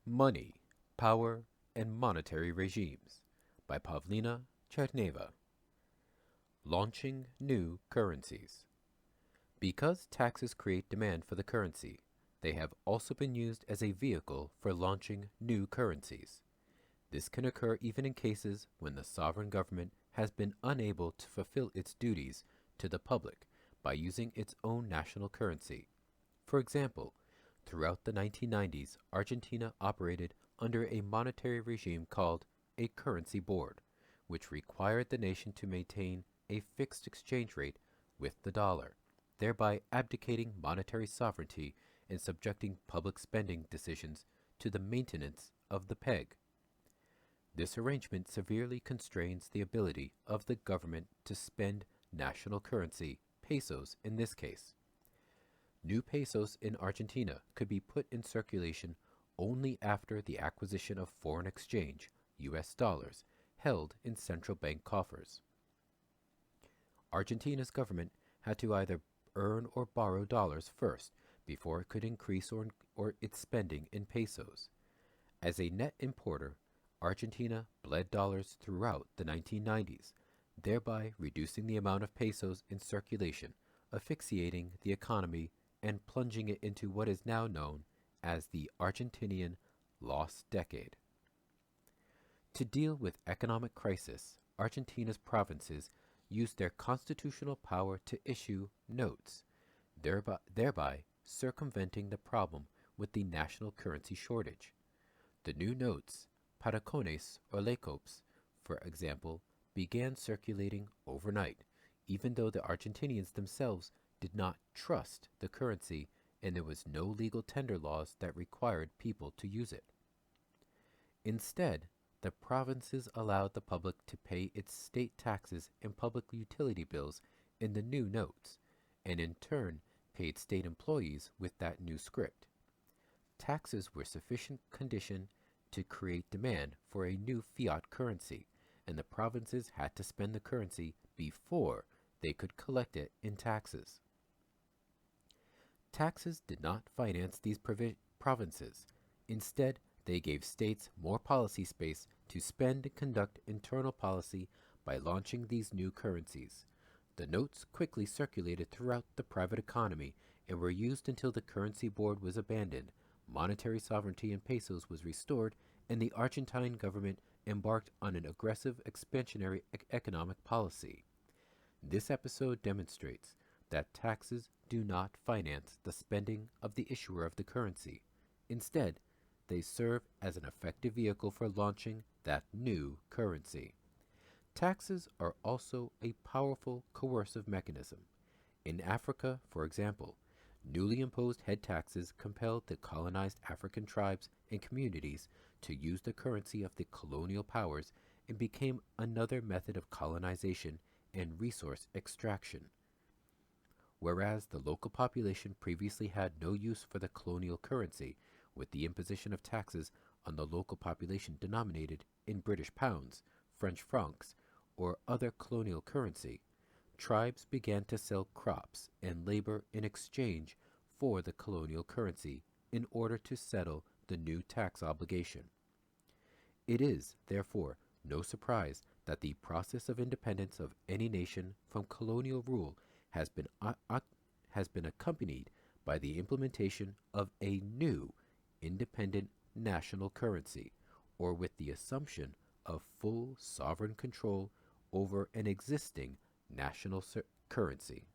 Money, Power, and Monetary Regimes by Pavlina Tcherneva. Launching New Currencies. Because taxes create demand for the currency, they have also been used as a vehicle for launching new currencies. This can occur even in cases when the sovereign government has been unable to fulfill its duties to the public by using its own national currency. For example, throughout the 1990s, Argentina operated under a monetary regime called a currency board, which required the nation to maintain a fixed exchange rate with the dollar, thereby abdicating monetary sovereignty and subjecting public spending decisions to the maintenance of the peg. This arrangement severely constrains the ability of the government to spend national currency, pesos in this case. New pesos in Argentina could be put in circulation only after the acquisition of foreign exchange, US dollars, held in central bank coffers. Argentina's government had to either earn or borrow dollars first before it could increase or its spending in pesos. As a net importer, Argentina bled dollars throughout the 1990s, thereby reducing the amount of pesos in circulation, asphyxiating the economy and plunging it into what is now known as the Argentinian lost decade. To deal with economic crisis, Argentina's provinces used their constitutional power to issue notes, thereby circumventing the problem with the national currency shortage. The new notes, patacones or lecopes, for example, began circulating overnight, even though the Argentinians themselves did not trust the currency and there was no legal tender laws that required people to use it. Instead, the provinces allowed the public to pay its state taxes and public utility bills in the new notes, and in turn paid state employees with that new script. Taxes were sufficient condition to create demand for a new fiat currency, and the provinces had to spend the currency before they could collect it in taxes. Taxes did not finance these provinces. Instead, they gave states more policy space to spend and conduct internal policy by launching these new currencies. The notes quickly circulated throughout the private economy and were used until the currency board was abandoned, monetary sovereignty in pesos was restored, and the Argentine government embarked on an aggressive expansionary economic policy. This episode demonstrates that taxes do not finance the spending of the issuer of the currency. Instead, they serve as an effective vehicle for launching that new currency. Taxes are also a powerful coercive mechanism. In Africa, for example, newly imposed head taxes compelled the colonized African tribes and communities to use the currency of the colonial powers and became another method of colonization and resource extraction. Whereas the local population previously had no use for the colonial currency, with the imposition of taxes on the local population denominated in British pounds, French francs, or other colonial currency, tribes began to sell crops and labor in exchange for the colonial currency in order to settle the new tax obligation. It is, therefore, no surprise that the process of independence of any nation from colonial rule has been accompanied by the implementation of a new independent national currency, or with the assumption of full sovereign control over an existing national currency.